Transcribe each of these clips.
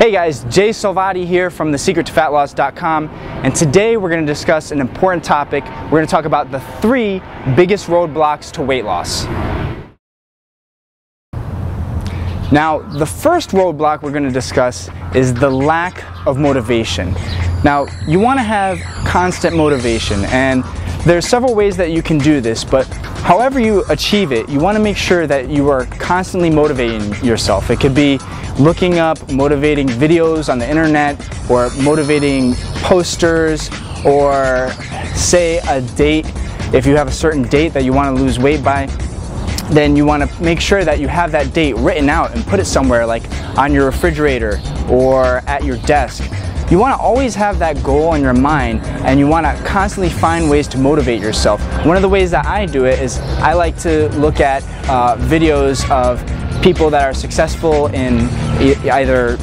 Hey guys, Jay Salvati here from thesecrettoffatloss.com, and today we're going to discuss an important topic. We're going to talk about the 3 biggest roadblocks to weight loss. Now, the first roadblock we're going to discuss is the lack of motivation. Now, you want to have constant motivation, and there's several ways that you can do this, but however you achieve it, you want to make sure that you are constantly motivating yourself. It could be looking up motivating videos on the internet, or motivating posters, or say a date. If you have a certain date that you want to lose weight by, then you want to make sure that you have that date written out and put it somewhere, like on your refrigerator or at your desk. You want to always have that goal in your mind, and you want to constantly find ways to motivate yourself. One of the ways that I do it is I like to look at videos of people that are successful in either,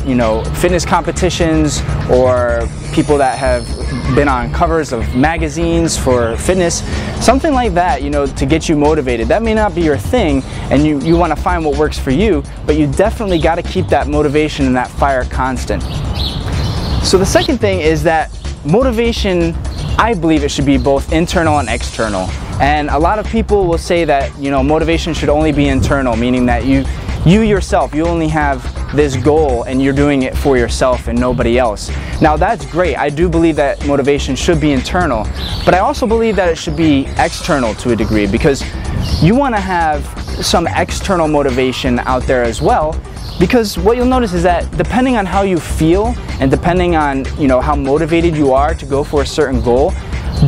fitness competitions, or people that have been on covers of magazines for fitness, something like that, to get you motivated. That may not be your thing, and you want to find what works for you, but you definitely got to keep that motivation and that fire constant. So the second thing is that motivation, I believe it should be both internal and external. And a lot of people will say that, motivation should only be internal, meaning that you yourself, you only have this goal and you're doing it for yourself and nobody else. Now that's great. I do believe that motivation should be internal, but I also believe that it should be external to a degree, because you want to have some external motivation out there as well. Because what you'll notice is that depending on how you feel, and depending on how motivated you are to go for a certain goal,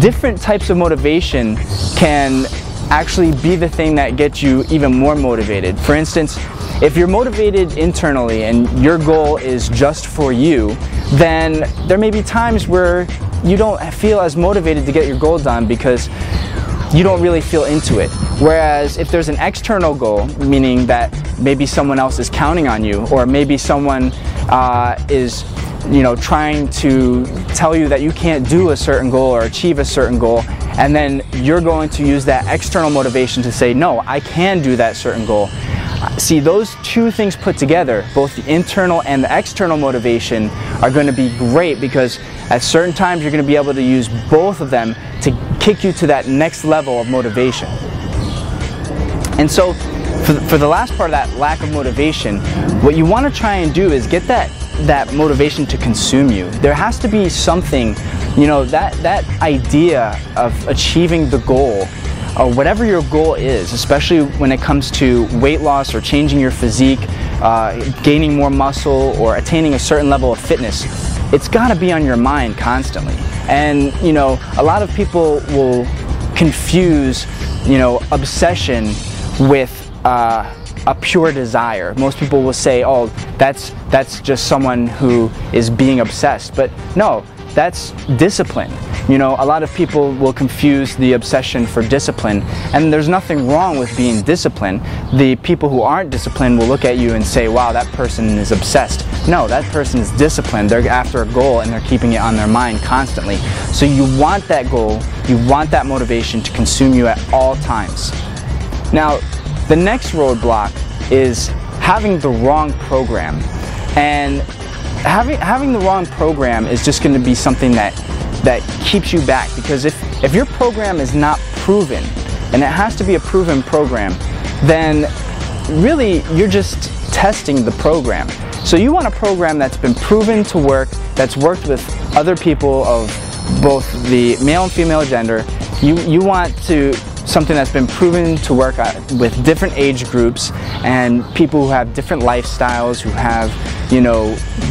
different types of motivation can actually be the thing that gets you even more motivated. For instance, if you're motivated internally and your goal is just for you, then there may be times where you don't feel as motivated to get your goal done because you don't really feel into it. Whereas if there's an external goal, meaning that maybe someone else is counting on you, or maybe someone is trying to tell you that you can't do a certain goal or achieve a certain goal, and then you're going to use that external motivation to say, no, I can do that certain goal. See, those two things put together, both the internal and the external motivation, are going to be great, because at certain times you're going to be able to use both of them to kick you to that next level of motivation. And so for the last part of that lack of motivation, what you want to try and do is get that motivation to consume you. There has to be something, that idea of achieving the goal, or whatever your goal is, especially when it comes to weight loss or changing your physique, gaining more muscle, or attaining a certain level of fitness. It's got to be on your mind constantly. And a lot of people will confuse obsession with a pure desire. Most people will say, oh, that's just someone who is being obsessed. But no, that's discipline. A lot of people will confuse the obsession for discipline, and there's nothing wrong with being disciplined. The people who aren't disciplined will look at you and say, wow, that person is obsessed. No, that person is disciplined. They're after a goal and they're keeping it on their mind constantly. So you want that goal, you want that motivation to consume you at all times. Now, the next roadblock is having the wrong program. And having the wrong program is just going to be something that keeps you back, because if your program is not proven, and it has to be a proven program, then really you're just testing the program. So you want a program that's been proven to work, that's worked with other people of both the male and female gender. You want something that's been proven to work with different age groups and people who have different lifestyles, who have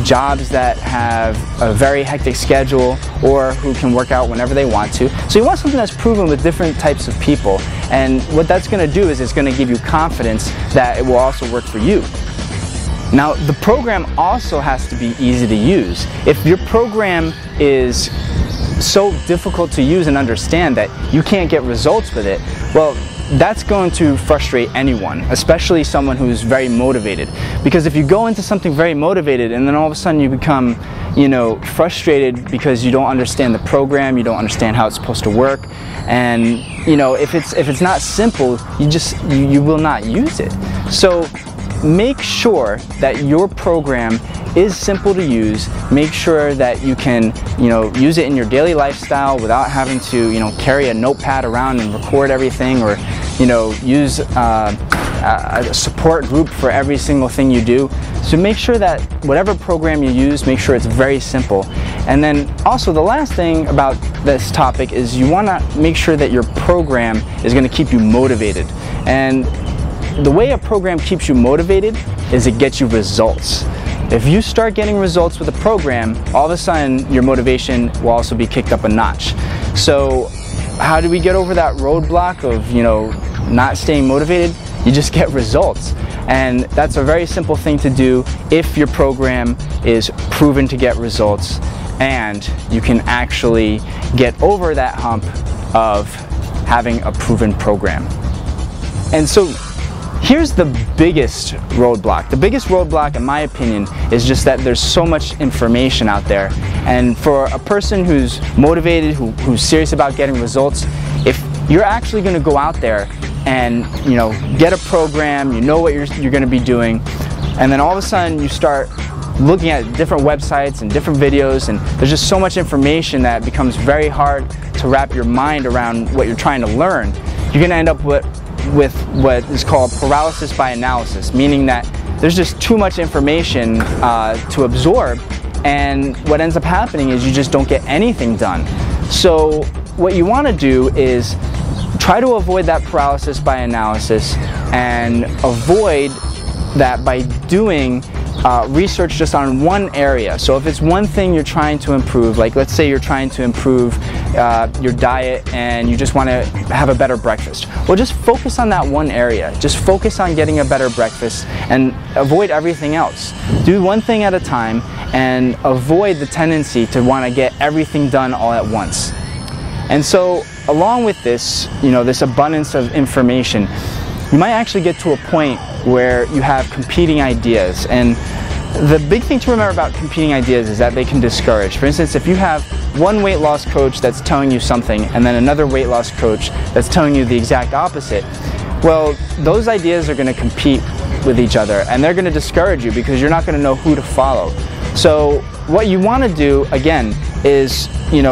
jobs that have a very hectic schedule, or who can work out whenever they want to. So you want something that's proven with different types of people, and what that's going to do is it's going to give you confidence that it will also work for you. Now, the program also has to be easy to use. If your program is so difficult to use and understand that you can't get results with it, well, that's going to frustrate anyone, especially someone who's very motivated. Because if you go into something very motivated and then all of a sudden you become, frustrated because you don't understand the program, you don't understand how it's supposed to work, and if it's not simple, you will not use it. So make sure that your program is simple to use. Make sure that you can, use it in your daily lifestyle without having to, carry a notepad around and record everything, or, use a support group for every single thing you do. So make sure that whatever program you use, make sure it's very simple. And then also the last thing about this topic is you want to make sure that your program is going to keep you motivated. And the way a program keeps you motivated is it gets you results. If you start getting results with a program, all of a sudden your motivation will also be kicked up a notch. So how do we get over that roadblock of, not staying motivated? You just get results. And that's a very simple thing to do if your program is proven to get results and you can actually get over that hump of having a proven program. And so here's the biggest roadblock. The biggest roadblock, in my opinion, is just that there's so much information out there. And for a person who's motivated, who's serious about getting results, if you're actually going to go out there and get a program, you know what you're going to be doing, and then all of a sudden you start looking at different websites and different videos, and there's just so much information that it becomes very hard to wrap your mind around what you're trying to learn. You're going to end up with what is called paralysis by analysis, meaning that there's just too much information to absorb, and what ends up happening is you just don't get anything done. So what you want to do is try to avoid that paralysis by analysis, and avoid that by doing research just on one area. So if it's one thing you're trying to improve, like let's say you're trying to improve your diet and you just want to have a better breakfast, well, just focus on that one area. Just focus on getting a better breakfast and avoid everything else. Do one thing at a time and avoid the tendency to want to get everything done all at once. And so along with this, this abundance of information, you might actually get to a point where you have competing ideas. And the big thing to remember about competing ideas is that they can discourage. For instance, if you have one weight loss coach that's telling you something and then another weight loss coach that's telling you the exact opposite, well, those ideas are going to compete with each other and they're going to discourage you because you're not going to know who to follow. So what you want to do, again, is,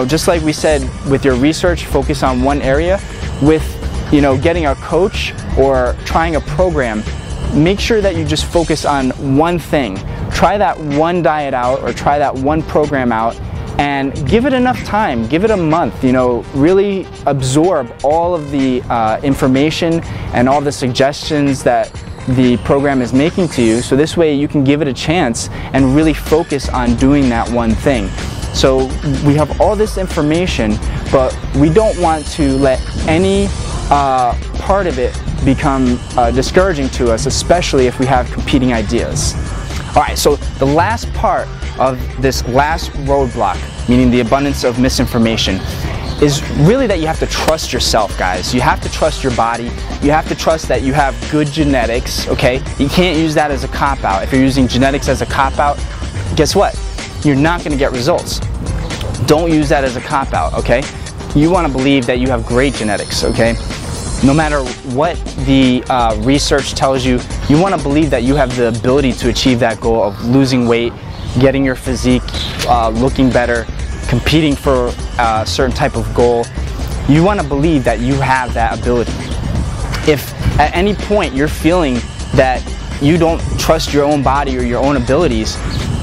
just like we said with your research, focus on one area. With, getting a coach or trying a program, make sure that you just focus on one thing. Try that one diet out or try that one program out and give it enough time. Give it a month, really absorb all of the information and all the suggestions that the program is making to you, so this way you can give it a chance and really focus on doing that one thing. So we have all this information, but we don't want to let any part of it become discouraging to us, especially if we have competing ideas. Alright, so the last part of this last roadblock, meaning the abundance of misinformation, is really that you have to trust yourself, guys. You have to trust your body. You have to trust that you have good genetics, okay? You can't use that as a cop-out. If you're using genetics as a cop-out, guess what? You're not going to get results. Don't use that as a cop-out, okay? You want to believe that you have great genetics, okay? No matter what the research tells you, you want to believe that you have the ability to achieve that goal of losing weight, getting your physique looking better, competing for a certain type of goal. You want to believe that you have that ability. If at any point you're feeling that you don't trust your own body or your own abilities,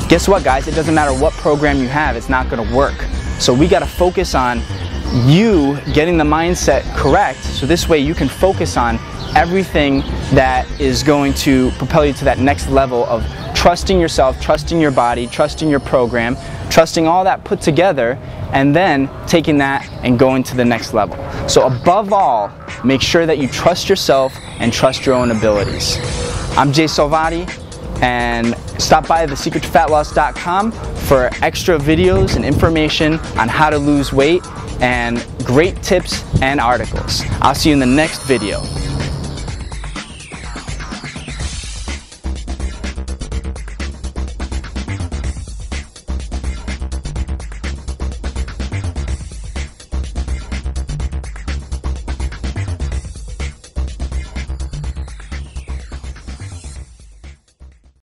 guess what, guys? It doesn't matter what program you have, it's not going to work. So we got to focus on you getting the mindset correct, so this way you can focus on everything that is going to propel you to that next level of trusting yourself, trusting your body, trusting your program, trusting all that put together, and then taking that and going to the next level. So above all, make sure that you trust yourself and trust your own abilities. I'm Jay Salvati, and stop by thesecrettofatloss.com for extra videos and information on how to lose weight and great tips and articles. I'll see you in the next video.